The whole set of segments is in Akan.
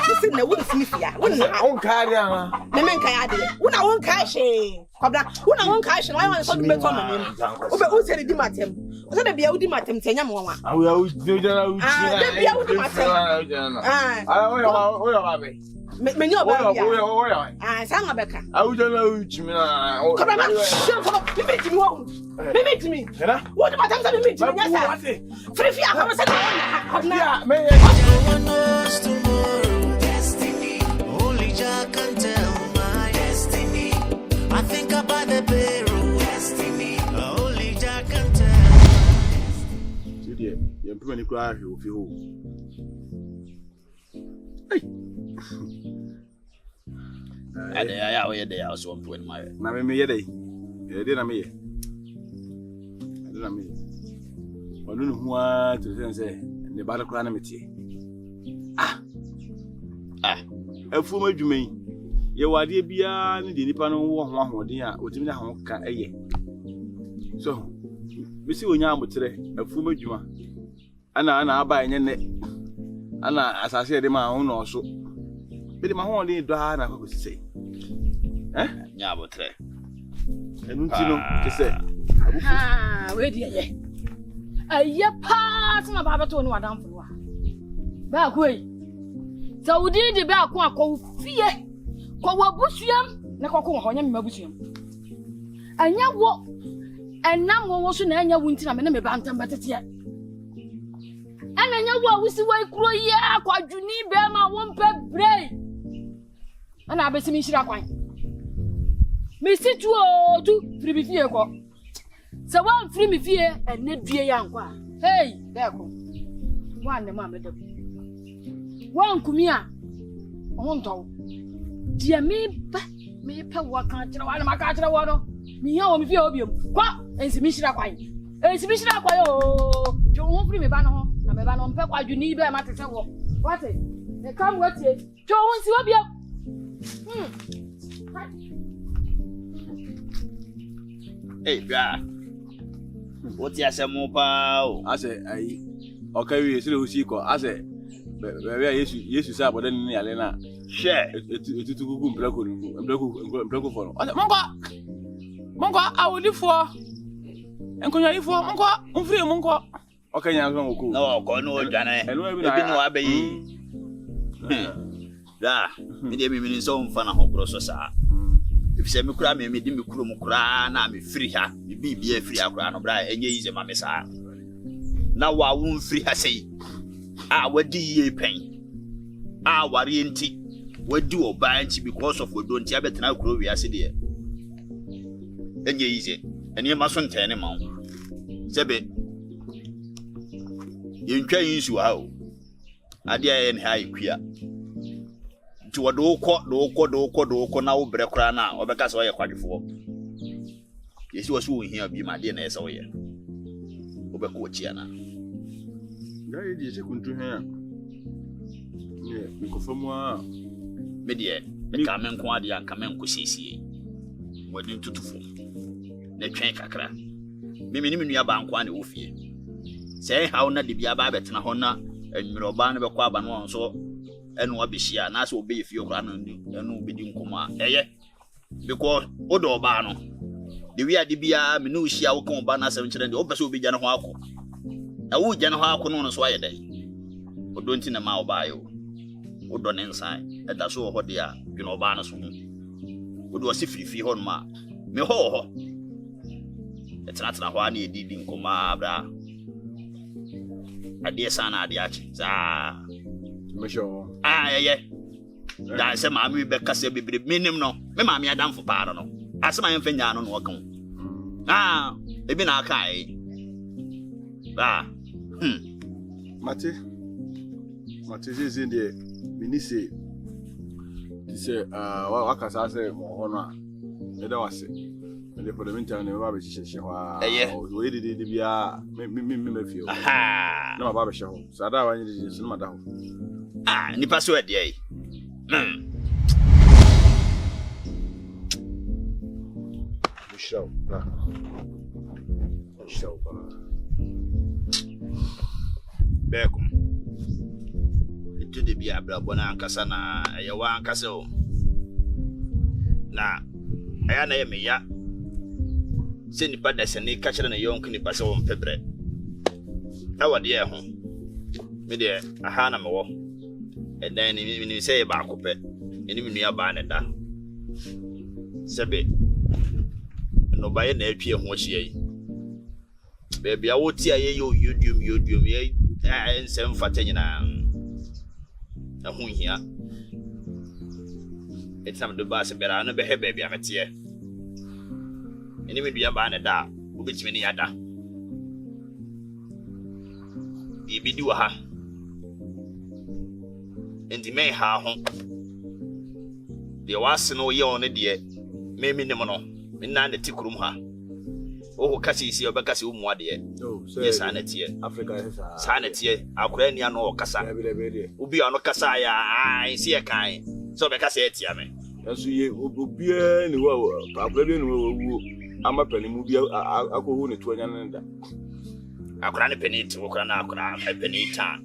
Listen, I wouldn't see ya. Wouldn't I won't carry on? The men can add it. When I won't cash in. When I won't cash in, I want something better on him. Who said it, Matem? Was it a beauty, Matem? Tell you, I will do that. Many of them. I sang a becker. I would know you. Come on, shut up. You make me. What about that? You make me. Free, I was tomorrow. Destiny. Only Jack can tell my destiny. I think about the barrel. Destiny. Only Jack can tell. See, dear, you're pretty cry. You feel. I day I was one point my me day. You didn't me. I didn't me. I don't know what to say. The battle calamity. A former Jumay. You are dear beyond the Nipano one dear, which in the home can a so, Missy Wanyam today, a former Juma. Anna by Anna, as I said, in my own also. But my own day, I would say. Eh? Yabotre. And to say, where do you? A year past my Baba to know down for back way. So we did the back one called Fear. Call Bushiam, Nakoko Honam Mabusium. And ya walk, and now was an annual winter, and a bantam, but it's yet. And I know what we see why Croya, quite you need Bama one pet brain. And I bet me Shiraquine. Missy 2 free fear. So one free me fear and net dear young one. Hey, there go. One the mamma. One kumia. On to. Dear me pay what can't you want my catcher water? Me home if you obium. What? And see me Shiraquine. And see me Shiraquine. Oh, you won't free me banner. I'm a ban on pep while you need bear matter. What it? They come with it. Joe won't see obium. Hey, yeah. What's your sample? I say, okay, we see who she call. I say, yes, you say, but then Alena. Share it to go Black for. Monka, I will live for. And can you live for Monka? Free Monka. Okay, no, no, Janet, and we've been obeying. Da, me dey me mean so mfa na ho grosso sa. If say me kura me di me kuro mu kura na me free ha, me bibia free akura no bra enye yize ma me sa. Na wa won free ha sei. Wadi ye pen. Wari enti. Wadi oba enti because of we don't abetena kuro wi ase de. Enye yize. Eni ma so ntene ma. Sebe. Yentwa yinsu ha o. Ade aye ne ha ikua. To what do ko na wo bre kra na obeka so ye kwadefo yesi wo so hia bi ma de na ese wo ye obeka wo chia na ga ye di se kuntu hia ye mi ko famu a me de me ka men ko ade anka men ko siesie wodi tutufo na twen kakra me me ni nua ba anko na wo fie se hawo na de bia ba betena ho na enwiro ba na be kwa ba no so enu abishia na so be fie okra no enu bedi nkoma eye because odo ba no de wi ade bia me no hia wo kan ba na asem kire de obese obi gya no ho akọ na wo gya no ho akọ no so aye dai odo nti na ma oba yo odo ne nsan e da so ho de a bi no ba na so odo si firi ho no ma me ho e tena ho ana edidi nkoma bra ade sana ade achi za Misho. Yeah. That's a mammy Becca be minimum. Me mammy Adam for pardon. As my infant on welcome. They been our kai. Mate is in the Minisi. He said, what can I say? Honor. They don't say. And they put them into the rubbish. We did it be feel. No, Baba show. So that one is madam. Ni password ye. Show. Beckham. to the Bia Brabona and Cassana, a Yawan Castle. Na ayana ye meya se nipa da se ne ka kire na yonku nipa se won pebre awa de ho me de aha na me wo edan ni se ba akopɛ eni me nua ba ne da sebe no ba ye na atwie ho hye yi be bia wo ti aye yo yodum ye ensem fata nyina na ho hia etam do ba se bera no be he ba bia mete eni me dua ba ne da wo betime ni yada bibi di wa ha endi me ha ho de wase no ye on de me nim no me na ne tikurum ha o ka si obeka si umu ade yes anatie Africa sa anatie akura ni ano okasa obi ano kasa ya ai si e kan so obeka se etia me aso ye obi ni wa akura bi ni wo ama pani mu bi akohu ne to anya nda akura ne peniti okura na akura penita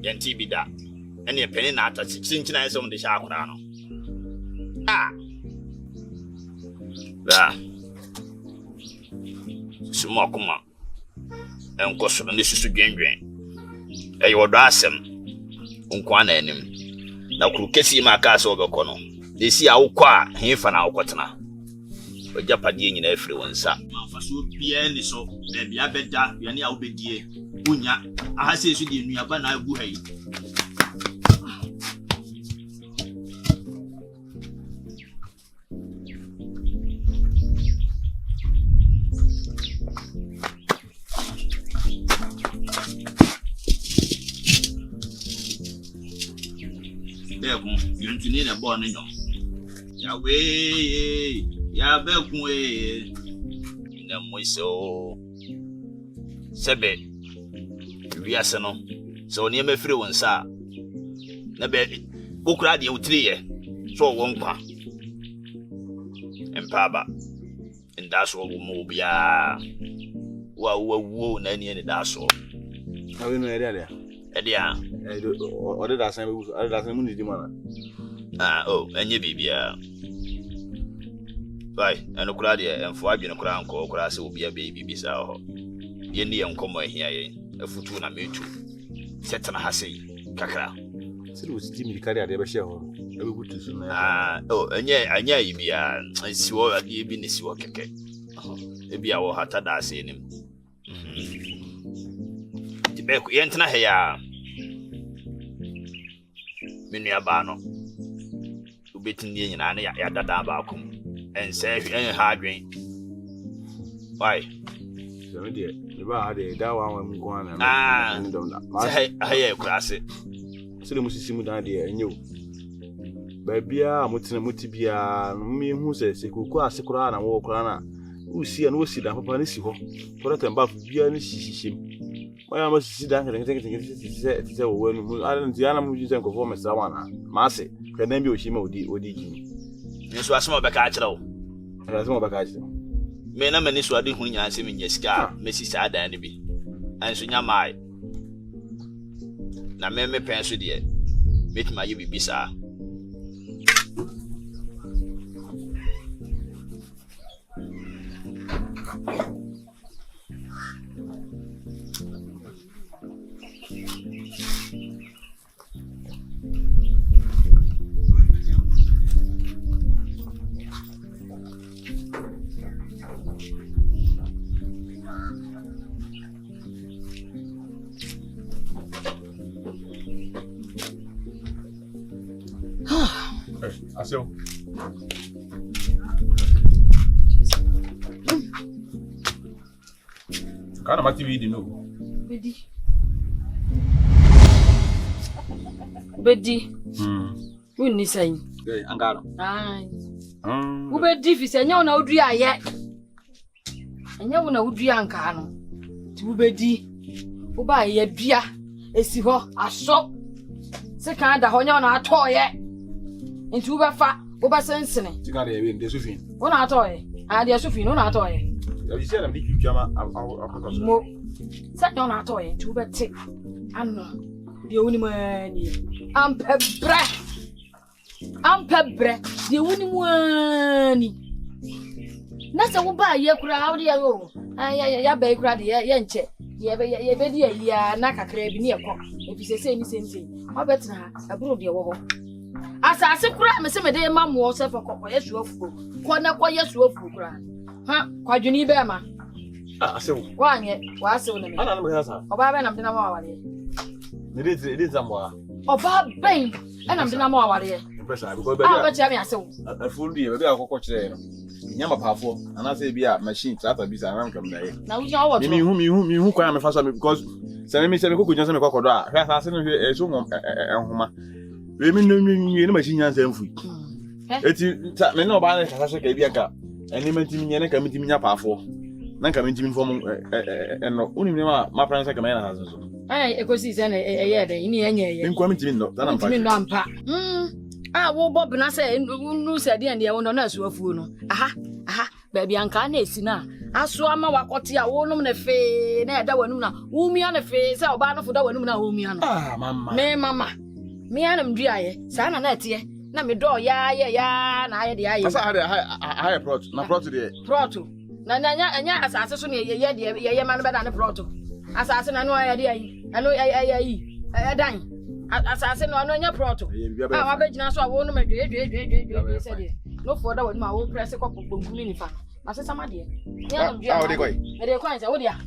yanti bi da ene peni na ata chinchina yeso mde sha akura no da sumo kuma enko so ne susu dwenwen eyo do asem nko na anim na kuru kesi ma ka so obekọ no desi awukọ hefa na awukọtena ojapade nyina afiri wonsa manfaso bia ni so na bia beda ya ni awobedie unya aha se su de nuaba na agu hayi Bekun yuntuni na bo ni nyo ya we ya bekun na moiso sebe wiase no so ni me firi wonsa na be bokura de utiri ye so wo nkwa empaba ndaso wo mo bia wo na ni ne daso awe no ere edia ode da san mu ni di mana enye bibia bye eno kura de enfo adwene kura nko kura se obi abe bibisa ho ye ni enkomo ahia ye afutu na metu setana hasei kakra siri usiti milikari ade ba hye ho ebe butu so na anya yibia siwo ade bi ne siwo keke ebia wo hata da ase nim tibeku yentna he ya menu aba no ubetin ye nyina na ya dada ba akum ense en ha adwen why so me de ba ha de da wa mu ko na ndom na ma haye kurase sile musisi mu dan de enye o ba bia muti bia mi hu se kokko asekura na wo kura na usi na osi da papa ni si ho kora temba bia ni sisishim waya ma sisi da se wo wenu mu ara nti ana mu jinse nkofo mesa wana ma se kadan bi o shima odi gini yesu asoma be ka akira wo asoma be ka akira me na mani so ade hu nya se me nyesika mesi sa dan ne bi anso nya mai na me pen so de metima ye bibisa Asio. Kana mati vi di no. Bedi. Wuni sai. Angaro. Ai. Ubedi fi se nya na udu aye. Enya wo na udu anka no. Ti ubedi. Uba ye dua esi ho aso. Se kan da ho nya na atoye. Nti ubefa ubasensene. Tika de ebe ndesu fin. Wona atoye. De su fin wona atoye. Ya bi se na di twama akoko so. Mo. Se nya na atoye nti ubete. Ano. the only money. I'm pebbre. The only money. Nasa wo ba ye kura how dey go. Ya ba kura de ye nche. Ye be de ya na kakra bi ne ekọ. Efi se ni sense. Wa betra aburo de wo ho. Asase kura me se me de ma mo se for kokọ yesu afuo. Ko na ko yesu afuo kura. Ha, kwadwini be ma. Asew. Wa anye, wa asew na me. Ana na me hasa. Oba be na mde na ma wale. Ne de zamwa. Oba ben, na mde na ma wale. Impressor because be. Ah, be cha me asew. Afuo die be akokọ kire no. Nyama paafo anase bi a machine tractor bi sa ram kam na ye Na wuja wo to mi hu kwa me fa so me because se me kokonya se me kokodo a hwe asase no hwe so enhoma we mi no nwie ne machine nyansa mfu eti me no ba na kasa so ka bi aka eni mantimi nyene ka mitimi nya paafo na ka mitimi form eno uni me ma plan sa ka me na hazo so ekosi se na eye de ni enye ye nkwa mitimi no na mpa mitimi no ampa wo bob na say nu say de ande wo no na asu afuo no aha ba bia nka na esi na aso ama wakote a wo nom na fe na eda wanum na wo mia na fe say oba no foda wanum na wo mia no mama me anam duaye sa na na ete na me do ya na aye de aye asa ha prot na prot de na anya asase so ne ye de ye ma no be da ne prot asase na no aye de aye ano aye dan asase no ano nya proto wa begina so a wo no madwe se de no for da wani ma wo press ko gbongu ni nifa na se sama de ya o de koi e de kwan se wo dia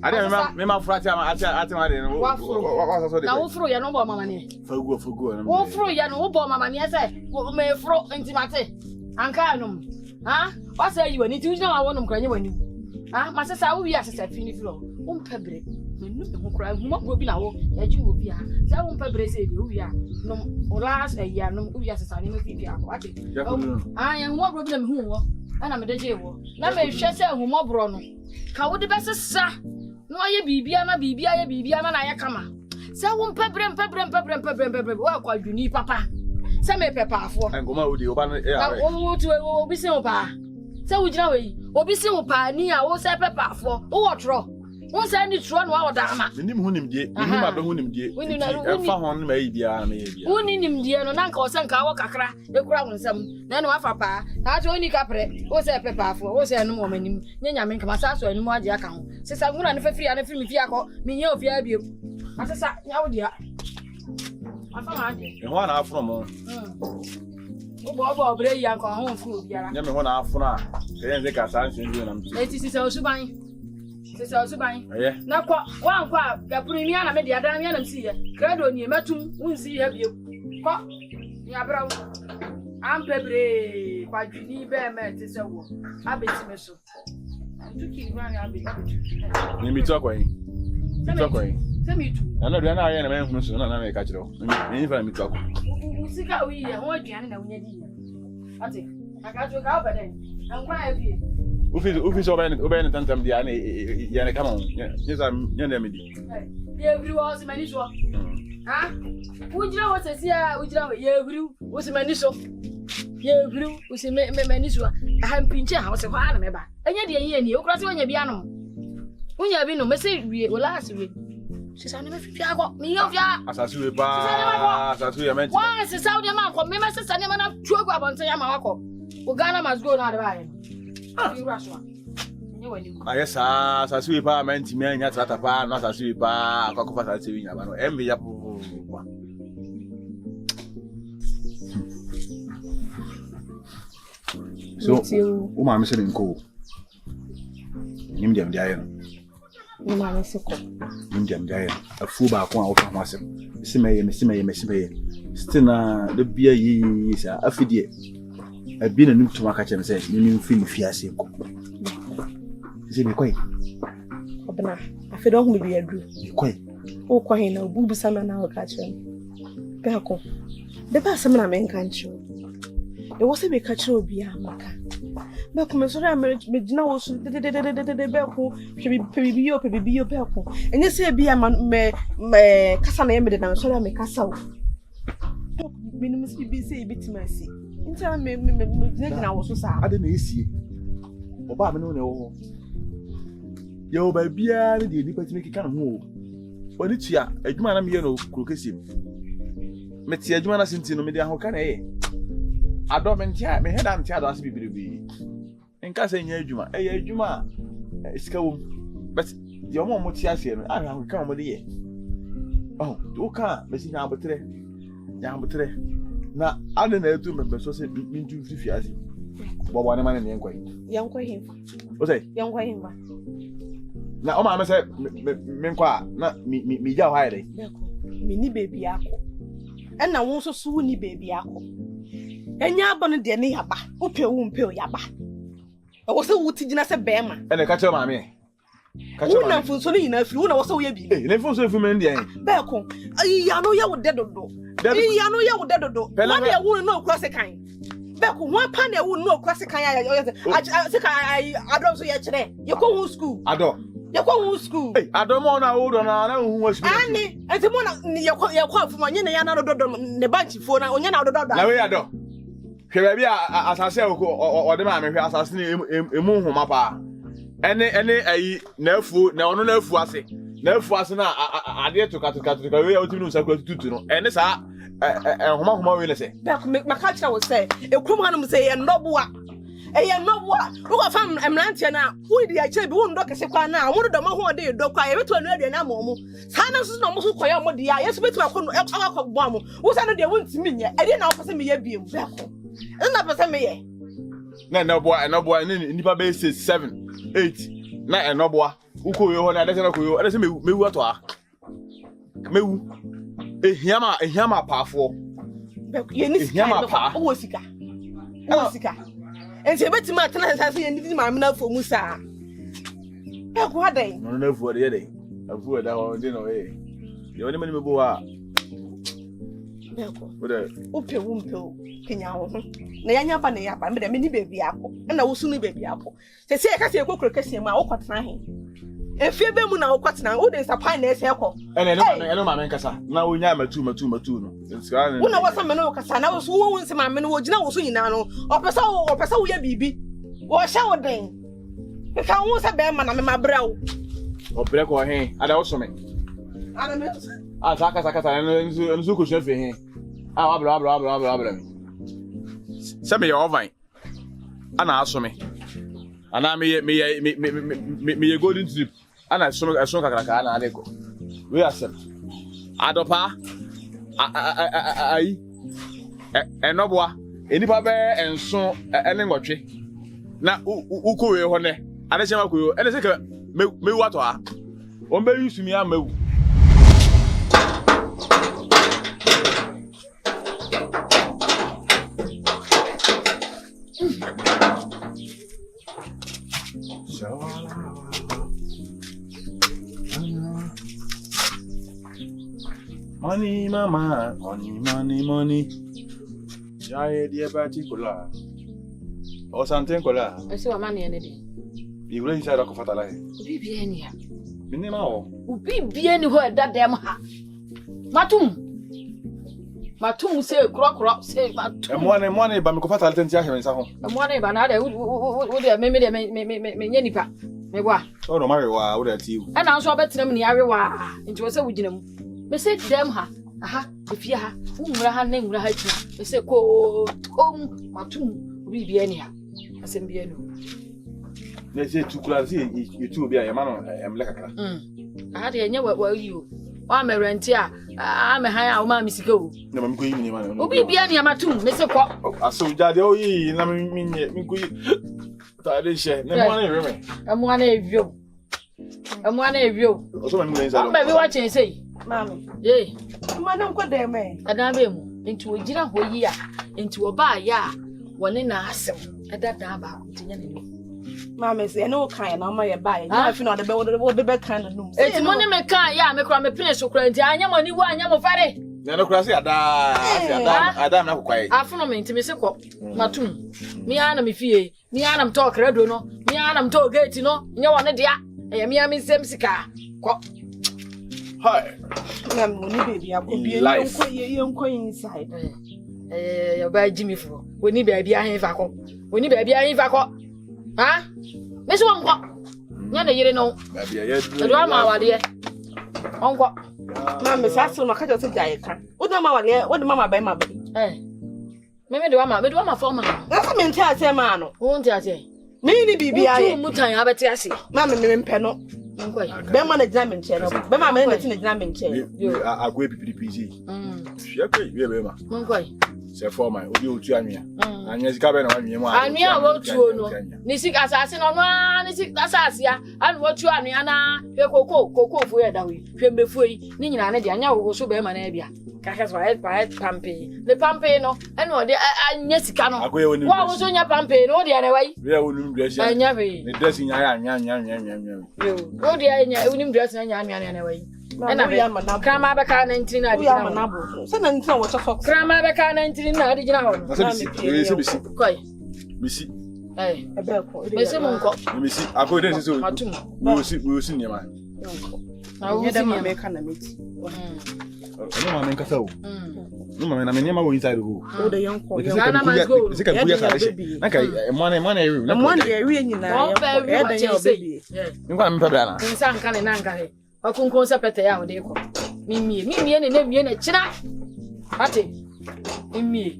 ade me ma frati ati ma de no wa so de na wo furu ya no bo mama ne fagu wo furu ya no wo bo mama ne se me furu intimate anka anum wa se yi wani ti na wa wonum kranye wani ma se sa wo wi asese fini filo wo mpebre menu me hokra huma bro bi na wo yaji wo bi a sa wo mpebre se bi wo wi a no olas ya no wo wi asesa ni me fi akọ ate ya huma bro bi na me hu wo ana me deje wo na me hwe se huma bro no ka wo de besesa no aye bibia na ya kama sa wo mpebre wo kwa dwuni papa se me pepa afo ngoma wo di oba no wo tu obi se wo pa se wo jira we obi se wo pa ni a wo se pepa afo wo tro won say ni tro no wa odama nim hunimdie nim ba hunimdie e fa hon ma yi bia na ye bia woni nimdie no na nka o se nka wo kakra e kura won sam na no afa pa na to oni kapre wo se pepa afo wo se no mo manim nyanya me nka masa so anim age aka ho se sa ngura ne fafiri ana firi mi fi akọ mi nya ofi abiem asesa nya wo dia afa ma ade e ho na afro mo bo bre ya nka ho fu obiara nya me ho na afro a se yen ze ka sa nsen na mti eti sisa osuban sisa osuban na kwa wankwa gapurimi ana me dia dan me na msi ye credo ni matum unsi ye bie kwa ni abrawo ampebre kwa dwini be me te se wo abeti me so tuki ngani abeti ni mi to kwa yin se mi tu ana do na aye na me hunu so na me ka kire ni fa mi to kwa usika wi ye ho aduane na wonya di ate aka jo ka obaden ankwa e bie Ufi so ben tantam dia ne ya ne kama nyeza nyende medi ye bri wo se mani so ujira wo se sia ujira wo ye bri wo se mani so ye bri wo se mani so pinche ha wo se kwa na me ba enya de ye ni okura se wonya bia no wonya bi no me se wie wo last wie se sa ne me fifi akọ mi yo fia asasi we ba asasi ya menti wa se sa wo de ma akọ me se sa ne ma na tuogu abonte ya ma wakọ wo Ghana must go na de ba ye yes, as we pa menti me nya trata pa no as we pa akoko pa sa wi nya ba no embe ya po so o ma me se nko nim dem dia ye no o ma me se ko nim dem dia ye afu ba ko a wo fa ho asem se me stina de bia yi sa afidie abi na nutu maka chem se ni mfili fiase ko ze me kwai obna afedo hu bi adu kwai o kwai na bubu sama na o ka chem be ko be ba sama na men kan chu e wo se be ka chu obi amaka be ko me so ra me gina wo so de be ko pebi yo be ko enye se bi ama me kasa na ye me de na so ra me kasa wo minimum bi se bi timasi nta me gina wo so sa ade na esie oba me no ne wo ye oba bia ne de nipa timi kika no ho oni tua adwuma na me ye no krokesim me tie adwuma na senti no me de ahoka na ye ado me ntia me head am tia do ase bibiribi nka se nya adwuma adwuma sika wom but the omo tia se no ara ahoka mo de ye oh do ka me si nya abotre na ade na etu me so se mintu fifi ase bo ne ma ne yankwa him o say yankwa him ba na o ma me say me nkwa na mi ja hwa ide me ni baby akọ na won so so ni baby akọ enya aba no de ne yaba ope wo mpe o yaba e wo se wo ti gina se bema ene ka che ma me Una funso ni na firi una wo se wo ye bi ne funso fu me ndie be ko ya no ye wo dedodo ya no ye wo dedodo wa de wo no okura se kan be ko ho pa na wo no okura se kan ya se kan ado so ye kire ye ko hu school ado ye ko hu school ado mo na wo do na hu wa school ani enti mo na ye ko afuma nye na ya na dodo ne bank fo na onye na dodo na we ado hwe ba bi asase o de ma me hwe asase ni emu homa pa ene ayi na afu na ono na afu ase na ade to katoka we otimi no sakwa tutu no ene sa homa we le se be ko maka kira wo se ekrum hanum se ye ndoboa eye ndoboa wo ko fam emrantie na wo di ya kire bi wo ndo kese kwa na wo do ma ho de do kwa ye beto anu aduane amomu sa na so no mo so koye mo de ya yeso beto akọ akọ bo mo wo sa no de wo ntimi nye ade na wo pese me ye biem be ko na pese me ye na enoboa nipa be 7 8 na enoboa uko yo na ade se na koyo ade se mewu ato a mewu ehiama paafo ye ni sika wo sika ense betima atena sanse ye ndi ma amna fo musa e ko adan no na fu de dey afu da ho de no eh ye oni mani mebo a beko ope wo mpe o kenya wo ho na yanya ba na ya ba me de me ni baby akọ na wo su ni baby akọ se se e ka se e kokoro kese ma wo kwatena he efie be mu na wo kwatena wo de sapan na ese ekọ ene ma men kasa na wo nya matu no wo na wo sa me no kasa na wo so wo nse ma me no wo gina wo so nyina no opesa wo ya bibi wo hya wo den e ka wo sa be ma na me ma bra wo obre ko he ada wo so me ana me saka nzu ko shefe he abra se me yo van ana aso me ana me golden trip ana so kakaka ana adeko we accept adopa ai enoboa enipa be enso ene ngotwe na ukowe ho ne ade chema koyo ene se ka mewu ato a o mbe yusu mi amawu Money, mama, money. Jai dear particular. Or something cola. I saw a man in it. You will inside of Fatala. Be any. Minimo. Be anywhere that damn ha. Matum say crop say matum. Money, but Mcofata Tentia and Saho. And one banana would have made me pa. Me wa. Oh, no, Mario, would at you. And I saw better than the area into a sewing. Me say them ha. Aha, if ya ha, ha name ra ha. Me say ko matum be anyhow. I say be no. Let's say 2 classes, you two be a man, I'm like a I had a where you. I'm a rentier. I'm a higher mammy go. No, I'm going to man. Oh, be any matum, Mr. Quack. I saw Daddy, oh, ye, and I mean, I didn't share. No money, I'm one of you. Also, I'm going to watch and say, Mammy, yea, madam, go there, man. And I am into a dinner where ye are, into a bar, ya, one in a hassle, at that daba. Mamma say no kind of my buy. I feel not the bed kind of news. It's money me can ya me cram a pin so cranty. I am money one yam of fare. No crazy I don't know quite. I follow me to Miss Matum. Me anam fee. Me anam talk redo no. Me anam talk gate no. You want a dear. I am yammy semsica. Hi. I'm baby. I could be a young coin inside. You buy Jimmy for. We need baby. I ain't we need baby. I ain't huh? Miss one, Yana, you know. Maybe I drama, dear. Onko. Mama sasel makajo se jaye kan. Wo do mama ba ma ba. Me do ama forma. Na se me nti ase ma no. Wo nti ase. Me ni bibia ye. Wo mutan abeti ase. Mama me mpe no. Onko. Be ma na gina me nche no. Be ma me na gina me nche. Agwe PPPG. Hwia kai be ma. Onko. Se forma obi otu anwea. Anwea sika be na wanwea mu a. Anwea wo tuo no. Ni sika asase no no ni sika asase ya. Anu wo tuo anwea na hwe koko fu ye da wi. Hwe mbefu yi. Ni nyina ne de anya wo so be ma na bia. Kaka so head pampe. Le pampe no. Eno de anya sika no. Wa wo so nya pampe no de na wai. We wonum dress ya. Anya be. Ni dress nya ya anya. Yo. Wo de anya wonum dress nya anya na wai. Ena be krama be ka 19 na adi na bo. Se na ntina wo chofo. Krama be ka 19 na adi na ho. Se bisi. Koi. Bisi. Ebe ko. Bisi mu nko. Bisi. Ako de so. We see nyama. Na wo si ma me ka na meti. No mama nka sa o. No mama na me nyama wo inside ho. O de yanko. Se ka buya sa de. Na kai money eri. Na money eri nyina yanko. E de ya obebi. Nka me pebra na. Nsa nka ne na nka he. Wakunkun sa pete ya wo de ko. Mimie ne na chira. Ate. Mimie.